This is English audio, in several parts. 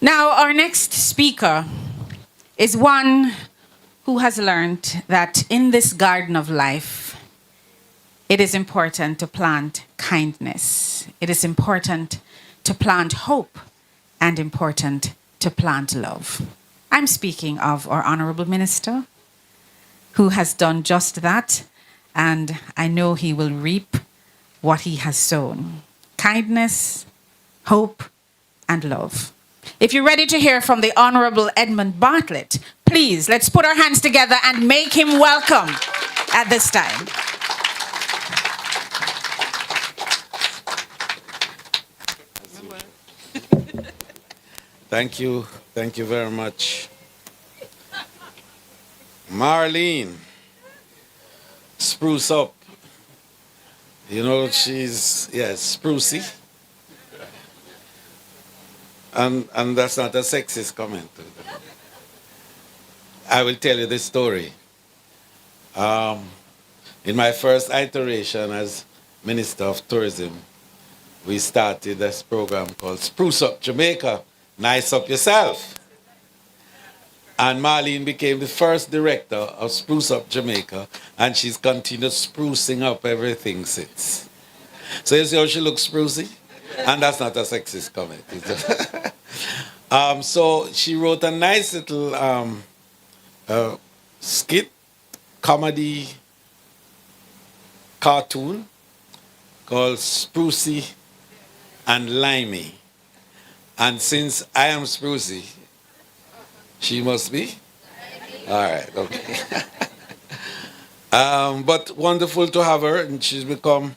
Now, our next speaker is one who has learned that in this garden of life, it is important to plant kindness. It is important to plant hope and important to plant love. I'm speaking of our Honorable Minister, who has done just that, and I know he will reap what he has sown. Kindness, hope, and love. If you're ready to hear from the Honorable Edmund Bartlett, please, let's put our hands together and make him welcome at this time. Thank you. Thank you very much. Marlene, spruce up. You know, she's, yes, sprucey. And that's not a sexist comment. I will tell you this story. In my first iteration as Minister of Tourism, we started this program called Spruce Up Jamaica, Nice Up Yourself. And Marlene became the first director of Spruce Up Jamaica, and she's continued sprucing up everything since. So you see how she looks sprucey? And that's not a sexist comment. So she wrote a nice little skit, comedy cartoon called Sprucey and Limey. And since I am sprucey, she must be? All right, okay. But wonderful to have her, and she's become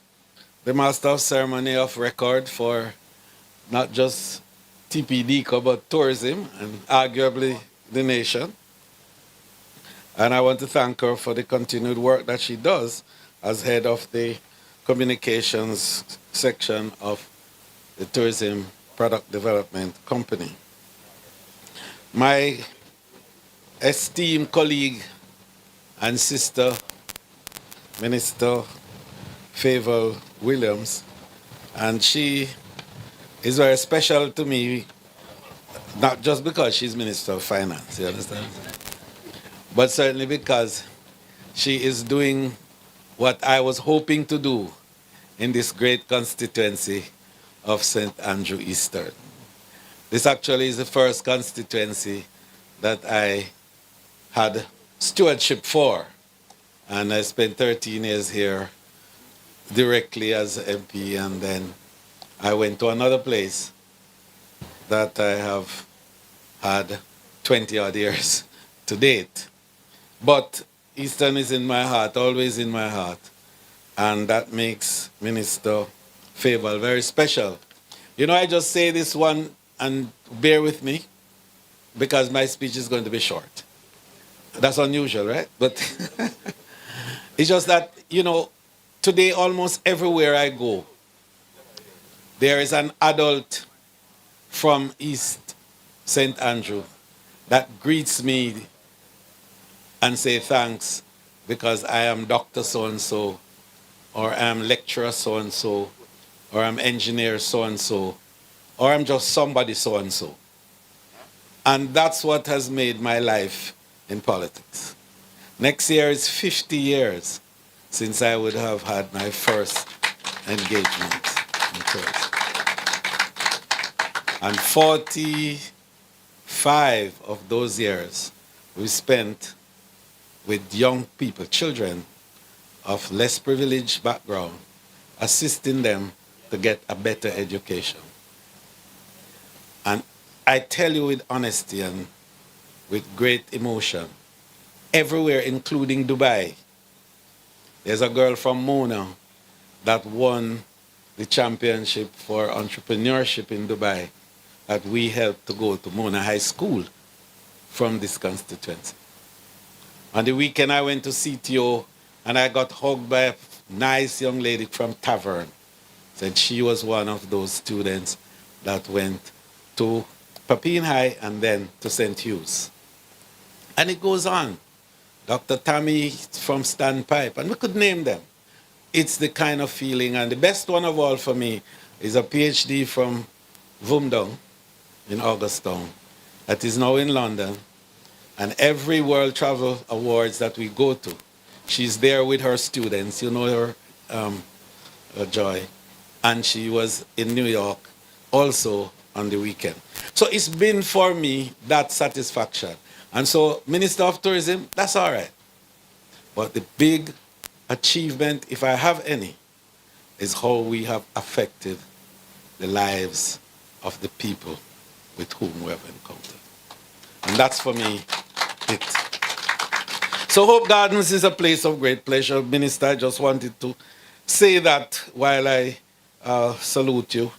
the Master of Ceremony of Record for not just TPD, but tourism, and arguably the nation. And I want to thank her for the continued work that she does as head of the communications section of the Tourism Product Development Company. My esteemed colleague and sister, Minister Favour Williams, and she is very special to me, not just because she's Minister of Finance, you understand? But certainly because she is doing what I was hoping to do in this great constituency of St. Andrew Eastern. This actually is the first constituency that I had stewardship for, and I spent 13 years here directly as MP, and then I went to another place that I have had 20 odd years to date. But Eastern is in my heart, always in my heart, and that makes Minister Favour very special. You know, I just say this one, and bear with me, because my speech is going to be short. That's unusual, right? But it's just that, you know, today almost everywhere I go, there is an adult from East St. Andrew that greets me and say thanks because I am Dr. so-and-so, or I am lecturer so-and-so, or I'm engineer so-and-so, or I'm just somebody so-and-so. And that's what has made my life in politics. Next year is 50 years since I would have had my first engagement in tourism. And 45 of those years we spent with young people, children of less privileged background, assisting them to get a better education. And I tell you with honesty and with great emotion, everywhere, including Dubai, there's a girl from Mona that won the championship for entrepreneurship in Dubai that we helped to go to Mona High School from this constituency. On the weekend I went to CTO and I got hugged by a nice young lady from Tavern. Said she was one of those students that went to Papine High and then to St. Hugh's. And it goes on. Dr. Tammy from Standpipe, and we could name them. It's the kind of feeling, and the best one of all for me is a PhD from Vumdong, in Augustown that is now in London. And every World Travel Awards that we go to, she's there with her students. You know her, Joy. And she was in New York also on the weekend. So it's been for me that satisfaction. And so, Minister of Tourism, that's all right. But the big achievement, if I have any, is how we have affected the lives of the people with whom we have encountered. And that's for me it. So Hope Gardens is a place of great pleasure. Minister, I just wanted to say that while I salute you,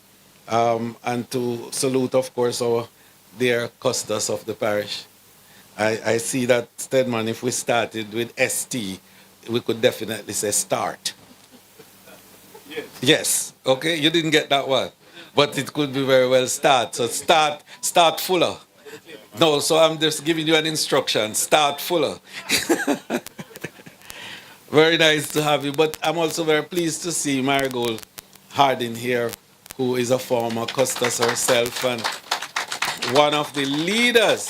and to salute, of course, our dear custos of the parish. I see that, Stedman, if we started with ST, we could definitely say start. Yes. Yes. Okay, you didn't get that one. But it could be very well start. So start fuller. No, so I'm just giving you an instruction. Start fuller. Very nice to have you. But I'm also very pleased to see Marigold Harding here, who is a former custos herself and one of the leaders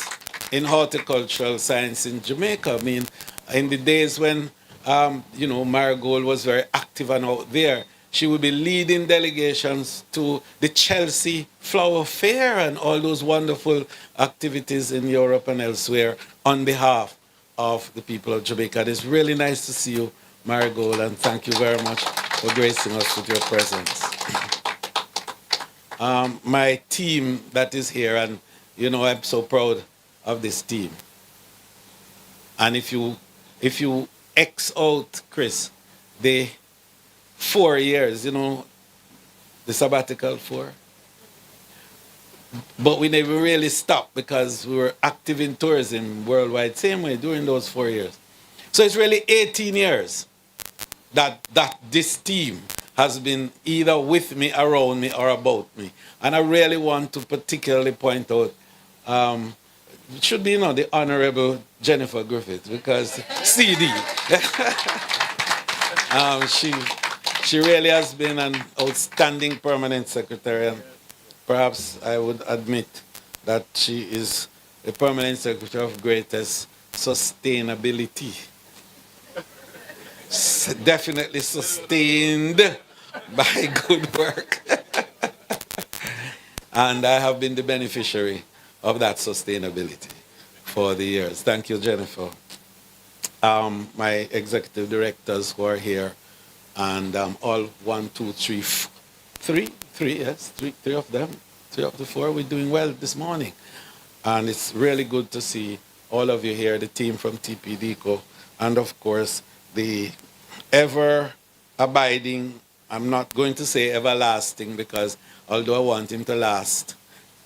in horticultural science in Jamaica. I mean, in the days when, Marigold was very active and out there, she would be leading delegations to the Chelsea Flower Fair and all those wonderful activities in Europe and elsewhere on behalf of the people of Jamaica. It's really nice to see you, Marigold, and thank you very much for gracing us with your presence. My team that is here, and I'm so proud of this team. And if you X out, Chris, the 4 years, the sabbatical 4. But we never really stopped because we were active in tourism worldwide, same way during those 4 years. So it's really 18 years that this team has been either with me, around me, or about me. And I really want to particularly point out, it should be, the Honorable Jennifer Griffith, because CD. She really has been an outstanding permanent secretary, and perhaps I would admit that she is the permanent secretary of greatest sustainability. Definitely sustained by good work. And I have been the beneficiary of that sustainability for the years. Thank you, Jennifer. My executive directors who are here, and all 1, 2, 3, 3 of them, 3 of the 4, we're doing well this morning. And it's really good to see all of you here, the team from TPDCO, and of course, the ever-abiding, I'm not going to say everlasting, because although I want him to last,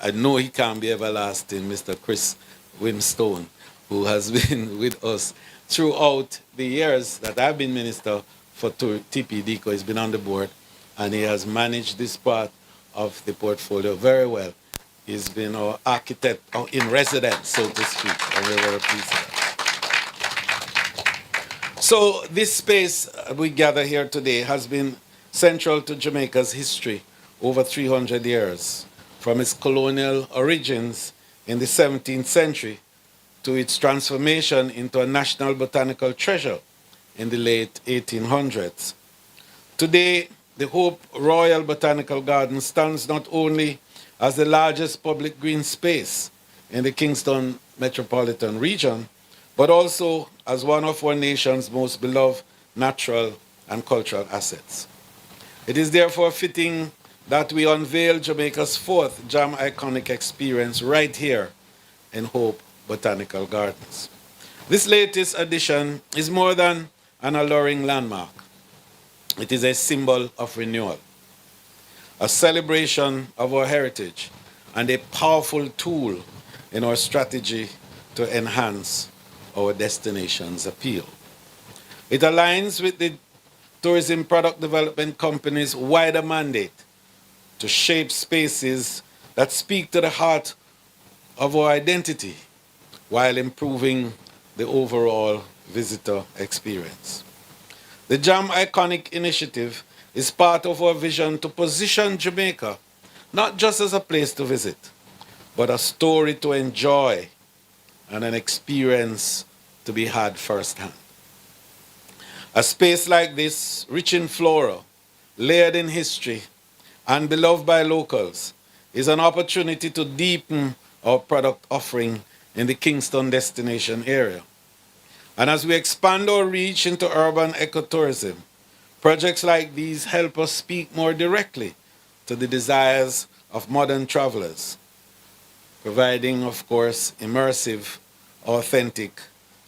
I know he can't be everlasting, Mr. Chris Wimstone, who has been with us throughout the years that I've been minister for TPDCO. He's been on the board, and he has managed this part of the portfolio very well. He's been our architect in residence, so to speak, and we're very pleased with that. So this space we gather here today has been central to Jamaica's history over 300 years, from its colonial origins in the 17th century to its transformation into a national botanical treasure in the late 1800s. Today, the Hope Royal Botanical Garden stands not only as the largest public green space in the Kingston metropolitan region, but also as one of our nation's most beloved natural and cultural assets. It is therefore fitting that we unveil Jamaica's 4th Jam Iconic experience right here in Hope Botanical Gardens. This latest edition is more than an alluring landmark. It is a symbol of renewal, a celebration of our heritage, and a powerful tool in our strategy to enhance our destination's appeal. It aligns with the Tourism Product Development Company's wider mandate to shape spaces that speak to the heart of our identity while improving the overall visitor experience. The Jam Iconic initiative is part of our vision to position Jamaica not just as a place to visit, but a story to enjoy and an experience to be had firsthand. A space like this, rich in flora, layered in history, and beloved by locals, is an opportunity to deepen our product offering in the Kingston destination area. And as we expand our reach into urban ecotourism, projects like these help us speak more directly to the desires of modern travelers, providing, of course, immersive, authentic,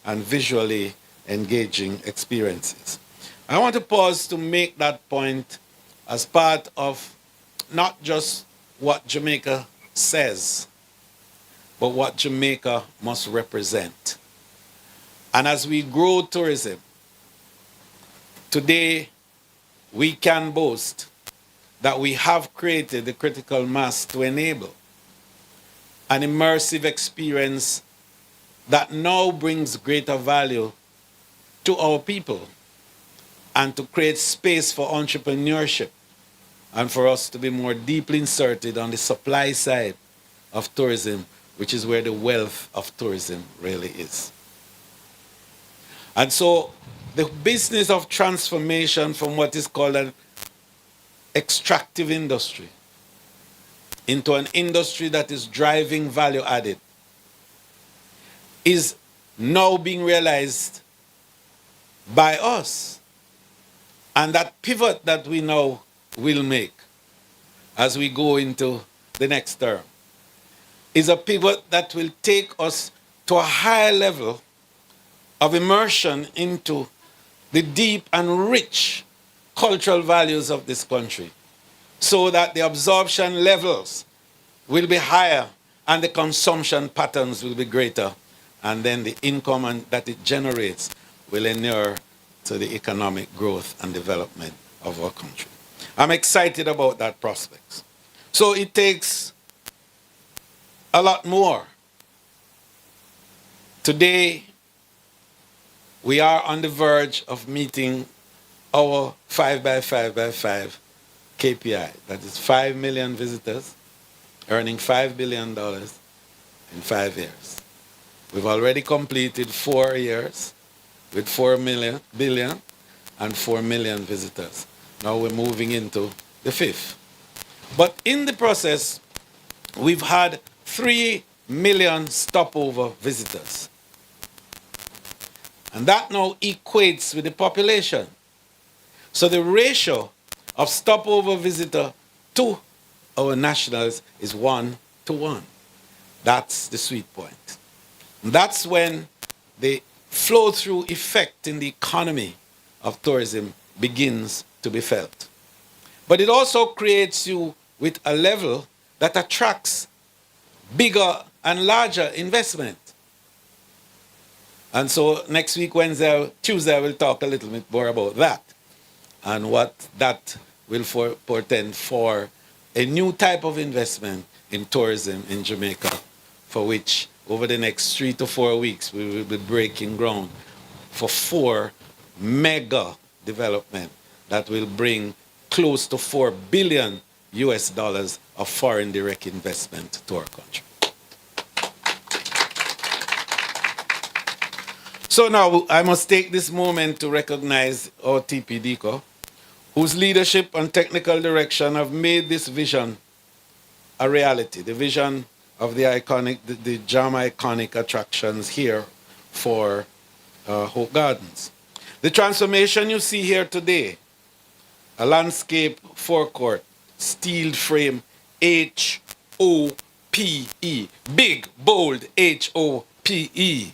and visually engaging experiences. I want to pause to make that point as part of not just what Jamaica says, but what Jamaica must represent. And as we grow tourism, today we can boast that we have created the critical mass to enable an immersive experience that now brings greater value to our people and to create space for entrepreneurship and for us to be more deeply inserted on the supply side of tourism, which is where the wealth of tourism really is. And so the business of transformation from what is called an extractive industry into an industry that is driving value added is now being realized by us. And that pivot that we now will make as we go into the next term is a pivot that will take us to a higher level of immersion into the deep and rich cultural values of this country, so that the absorption levels will be higher and the consumption patterns will be greater, and then the income that it generates will inure to the economic growth and development of our country. I'm excited about that prospect. So it takes a lot more. Today, we are on the verge of meeting our 5x5x5 KPI. That is 5 million visitors, earning $5 billion in 5 years. We've already completed 4 years with 4 billion and 4 million visitors. Now we're moving into the 5th. But in the process, we've had 3 million stopover visitors. And that now equates with the population. So the ratio of stopover visitor to our nationals is 1 to 1. That's the sweet point. And that's when the flow-through effect in the economy of tourism begins to be felt. But it also creates you with a level that attracts bigger and larger investment. And so next week, Tuesday, I will talk a little bit more about that and what that will portend for a new type of investment in tourism in Jamaica, for which over the next 3 to 4 weeks, we will be breaking ground for 4 mega development that will bring close to $4 billion of foreign direct investment to our country. So now I must take this moment to recognize our TPDCO, whose leadership and technical direction have made this vision a reality. The vision of the Jam iconic attractions here for Hope Gardens. The transformation you see here today, a landscape forecourt, steel frame, H-O-P-E, big, bold, H-O-P-E.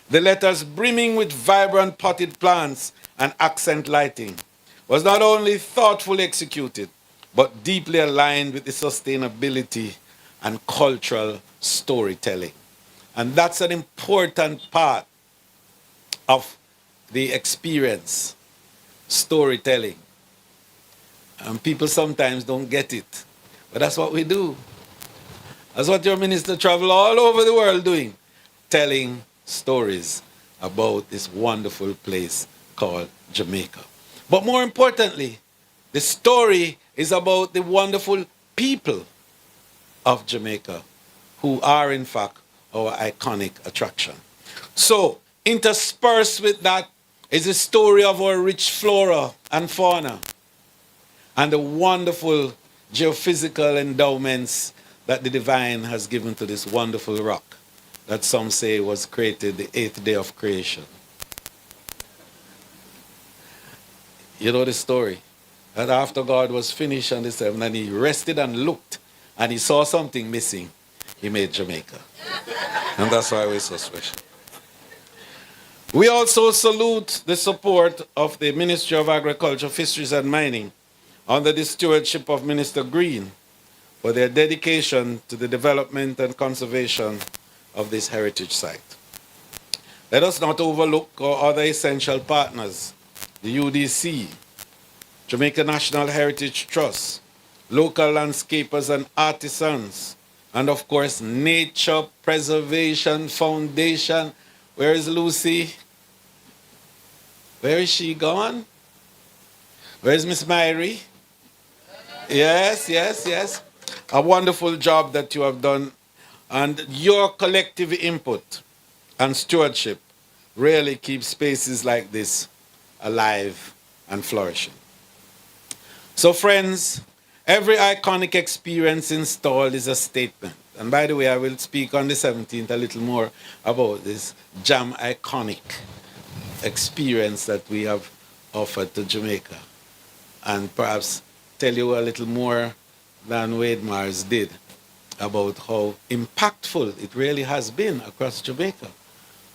The letters brimming with vibrant potted plants and accent lighting was not only thoughtfully executed, but deeply aligned with the sustainability and cultural storytelling. And that's an important part of the experience, storytelling. And people sometimes don't get it, but that's what we do. That's what your minister travel all over the world doing, telling stories about this wonderful place called Jamaica. But more importantly, the story is about the wonderful people of Jamaica who are in fact our iconic attraction. So, interspersed with that is the story of our rich flora and fauna and the wonderful geophysical endowments that the divine has given to this wonderful rock that some say was created the 8th day of creation. You know the story? That after God was finished on the 7th and he rested and looked and he saw something missing, he made Jamaica. And that's why we're so special. We also salute the support of the Ministry of Agriculture, Fisheries and Mining under the stewardship of Minister Green for their dedication to the development and conservation of this heritage site. Let us not overlook our other essential partners, the UDC, Jamaica National Heritage Trust, local landscapers and artisans, and of course, Nature Preservation Foundation. Where is Lucy? Where is she gone? Where is Miss Myrie? Yes, yes, yes. A wonderful job that you have done. And your collective input and stewardship really keeps spaces like this alive and flourishing. So friends, every iconic experience installed is a statement. And by the way, I will speak on the 17th a little more about this Jam iconic experience that we have offered to Jamaica. And perhaps tell you a little more than Wade Mars did about how impactful it really has been across Jamaica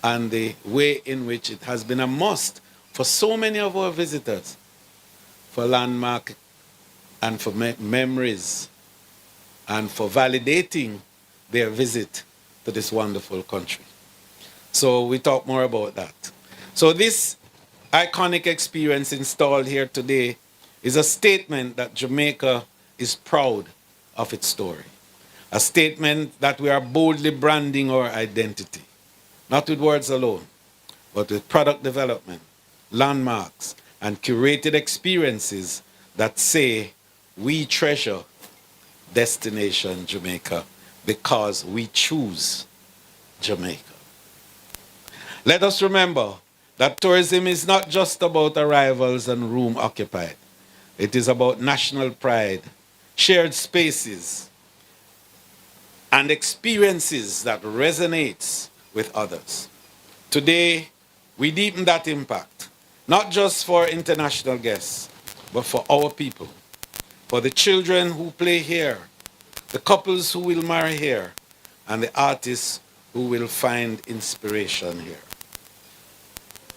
and the way in which it has been a must for so many of our visitors, for landmark and for memories and for validating their visit to this wonderful country. So we talk more about that. So this iconic experience installed here today is a statement that Jamaica is proud of its story. A statement that we are boldly branding our identity, not with words alone, but with product development, landmarks, and curated experiences that say we treasure destination Jamaica because we choose Jamaica. Let us remember that tourism is not just about arrivals and room occupied. It is about national pride, shared spaces, and experiences that resonates with others. Today, we deepen that impact, not just for international guests, but for our people, for the children who play here, the couples who will marry here, and the artists who will find inspiration here.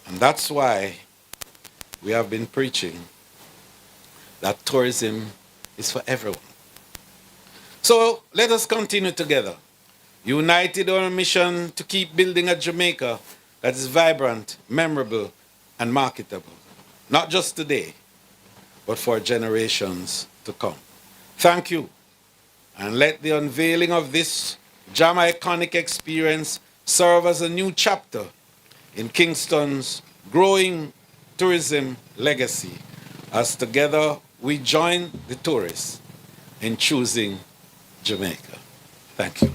And that's why we have been preaching that tourism is for everyone. So let us continue together, united on a mission to keep building a Jamaica that is vibrant, memorable, and marketable, not just today, but for generations to come. Thank you, and let the unveiling of this Jam iconic experience serve as a new chapter in Kingston's growing tourism legacy, as together we join the tourists in choosing Jamaica. Thank you.